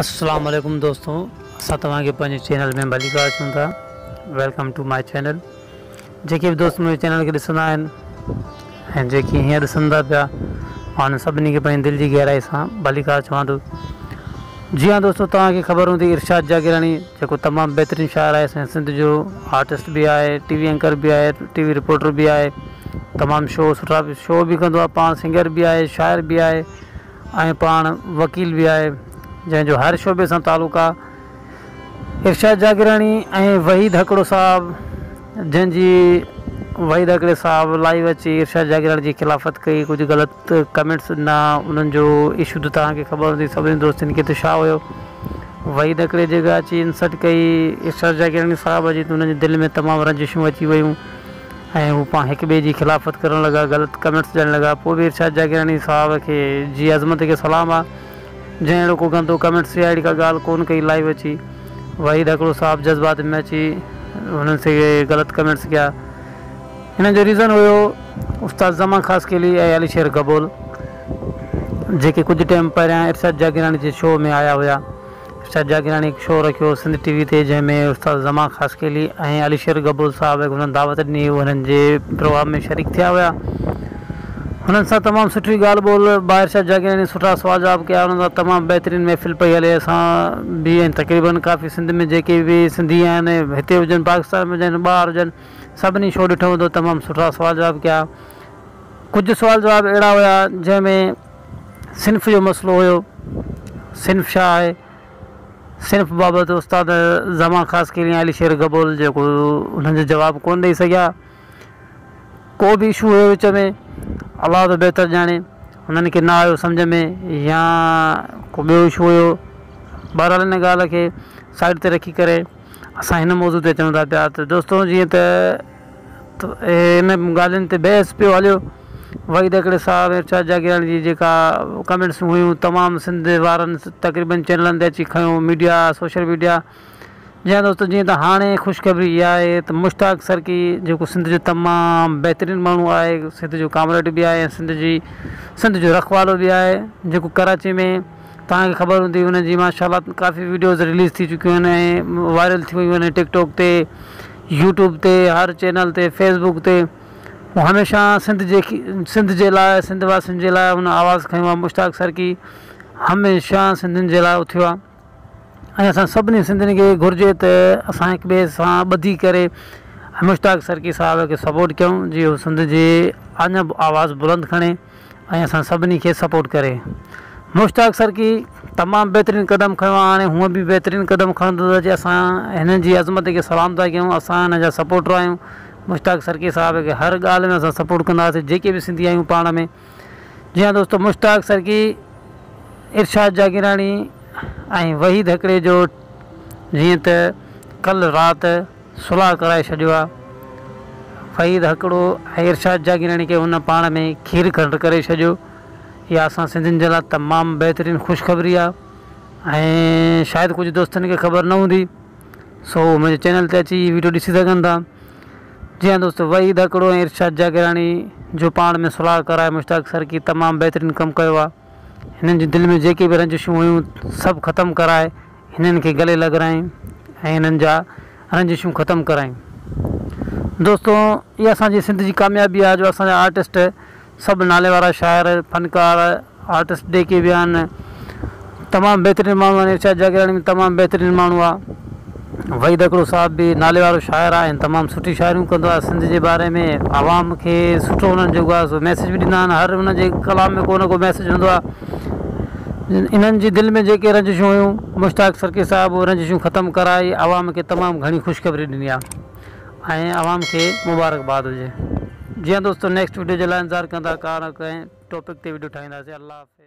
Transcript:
अस्सलाम वालेकुम दोस्तों, असां तव्हांखे पंहिंजे चैनल में भली का अचूं था। Welcome to my channel. जेके भी दोस्त मुंहिंजे चैनल खे ॾिसंदा आहिनि ऐं जेके हीअं ॾिसनि था पिया, मां सभिनी खे पंहिंजी दिलि जी गहराई सां भली का चवां थो। जी हाँ दोस्तों, तव्हांखे ख़बर हूंदी इरशाद जागीरानी जेको तमामु बहितरीनु शाइर आहे, असांजे सिंध जो आर्टिस्ट बि आहे, टीवी एंकर बि आहे, टीवी रिपोर्टर बि आहे, तमामु सुठा शो बि कंदो आहे, पाण सिंगर बि आहे, शाइर बि आहे ऐं पाण वकील बि आहे, जंहिंजो हर शोबे सां तालुक़ु आहे। इरशाद जागीरानी ऐं वहीद हकड़ो साहब, जंहिंजी वहीद हकड़े साहब लाइव अची इरशाद जागीरानी जी खिलाफ़त कई, कुझु ग़लति कमेंट्स ॾिना, उन्हनि जो इशू त तव्हांखे ख़बर हूंदी सभिनी दोस्तनि खे, त छा हुयो। वहीद हकड़े जेका अची इंसल्ट कई इरशाद जागीरानी साहब जी, त उन्हनि जे दिलि में तमामु रंजिशूं अची वियूं ऐं हू पाण हिक ॿिए जी खिलाफ़त करणु लॻा, ग़लति कमेंट्स ॾियणु लॻा। पोइ बि इरशाद जागीरानी साहब खे जी अज़मत खे सलाम आहे, जंहिं अहिड़ो को गंदो कमेंट्स या अहिड़ी का ॻाल्हि कोन कई लाइव अची। वहीद हकड़ो साहब जज़्बात में अची हुननि से ग़लति कमेंट्स कया। हिन जो रीज़न हुयो उस्ताद ज़मा ख़ासकेली ऐं अलीशेर गबोल, जेके कुझु टाइम पहिरियां इरशाद जागीरानी जे शो में आया हुआ। इरशाद जागीरानी हिकु शो रखियो सिंध टीवी ते, जंहिंमें उस्ताद ज़मा ख़ासकेली ऐं अलीशेर गबोल साहब हुननि दावत ॾिनी, हुननि जे प्रोग्राम में शरीक थिया हुआ। हुननि सां तमामु सुठी ॻाल्हि ॿोल बा इरशाद जागीरानी सुठा सुवाल जवाब कया, हुननि सां तमामु बहितरीनु महफ़िल पई हले। असां बि ऐं तक़रीबन काफ़ी सिंध में जेके बि सिंधी आहिनि, हिते हुजनि, पाकिस्तान में हुजनि, ॿाहिरि हुजनि, सभिनी शो ॾिठो हूंदो, तमामु सुठा सुवाल जवाब कया। कुझु सुवाल जवाब अहिड़ा हुआ जंहिंमें सिन्फ़ जो मसइलो हुयो। सिन्फ़ छा आहे, सिन्फ़ बाबति उस्ताद ज़मा ख़ासकेली ऐं अलीशेर गबोल जेको हुननि जो जवाबु कोन ॾेई सघिया। को बि इशू हुयो विच में, अलाह त बहितर ॼाणे, हुननि खे न आयो सम्झ में या को ॿियो इशू हुयो। बहरहाल हिन ॻाल्हि खे साइड ते रखी करे असां हिन मौज़ू ते चऊं था पिया। त दोस्तों, जीअं त हिन ॻाल्हियुनि ते बहस पियो हलियो। वहीद हकड़े साहब इरशाद जागीरानी जी जेका कमेंट्स हुयूं, तमामु सिंध वारनि तक़रीबन चैनलनि ते अची खयूं, मीडिया, सोशल मीडिया। जी हाँ दोस्तों, जीअं त हाणे ख़ुशख़बरी इहा आहे त मुश्ताक सरकी जेको सिंध जो तमामु बहितरीनु माण्हू आहे, सिंध जो कामरेड बि आहे, सिंध जो रखवालो बि आहे, जेको कराची में तव्हांखे ख़बर हूंदी हुनजी माशाअल्लाह काफ़ी वीडियोज़ रिलीज़ थी चुकियूं आहिनि ऐं वायरल थी वियूं आहिनि टिकटॉक ते, यूट्यूब ते, हर चैनल ते, फेसबुक ते। हू हमेशह सिंध जे लाइ, सिंध वासियुनि जे लाइ हुन आवाज़ु खयो आहे। मुश्ताक सरकी हमेशह सिंधियुनि जे लाइ उथियो आहे ऐं असां सभिनी सिंधियुनि खे घुरिजे त असां हिक ॿिए सां ॿधी करे मुश्ताक सरकी साहब खे सपोर्ट कयूं, जीअं हू सिंध जे अञा आवाज़ु बुलंद खणे ऐं असां सभिनी खे सपोर्ट करे। मुश्ताक सरकी तमामु बहितरीनु क़दम खयो आहे, हाणे हूअं बि बहितरीनु क़दम खणंदो त असां हिननि जी अज़मत खे सलाम था कयूं, असां हिन जा सपोर्टर आहियूं। मुश्ताक सरकी साहब खे हर ॻाल्हि में असां सपोर्ट कंदासीं, जेके बि सिंधी आहियूं पाण में। जी हाँ दोस्तों, मुश्ताक सरकी, इरशाद जागीरानी ऐं वहीद हकड़े जो जीअं त कल्ह राति सुलह कराए छॾियो आहे। वहीद हकड़ो ऐं इरशाद जागीरानी खे हुन पाण में खीर खंड करे छॾियो। इहा असां सिंधियुनि जे लाइ तमामु बहितरीनु ख़ुशख़बरी आहे ऐं शायदि कुझु दोस्तनि खे ख़बर न हूंदी, सो मुंहिंजे चैनल ते अची वीडियो ॾिसी सघनि था। जी हाँ दोस्तों, वहीद हकड़ो ऐं इरशाद जागीरानी जो पाण में सुलह कराए मुश्ताक सरकी तमामु बहितरीनु कमु कयो आहे। हिननि जे दिलि में जेके बि रंजिशूं हुयूं सभु ख़तमु कराए, हिननि खे गले लॻाराई ऐं हिननि जा रंजिशूं ख़तमु कराई। दोस्तों, इहा असांजी सिंध जी कामयाबी आहे जो असांजा आर्टिस्ट सभु नाले वारा शाइर, फनकार, आर्टिस्ट जेके बि आहिनि तमामु बहितरीनु माण्हू आहिनि। इरशाद जागीरानी में तमामु बहितरीनु माण्हू आहे। वहीद हकड़ो साहब बि नाले वारो शाइर आहे, तमामु सुठी शाइरियूं कंदो आहे सिंध जे बारे में, आवाम खे सुठो हुननि जेको आहे सो मैसेज बि ॾींदा आहिनि। हर हुनजे कलाम में को न को मैसेज हूंदो आहे। इन्हनि जी दिलि में जेके रंजिशूं हुयूं, मुश्ताक सरकी साहब उहे रंजिशूं ख़तमु कराई, आवाम खे तमामु घणी ख़ुशख़बरी ॾिनी आहे ऐं आवाम खे मुबारकबाद हुजे। जी हाँ दोस्तों, नेक्स्ट वीडियो जे लाइ इंतज़ारु कंदा, का न कंहिं टॉपिक ते वीडियो ठाहींदासीं। अल्लाह।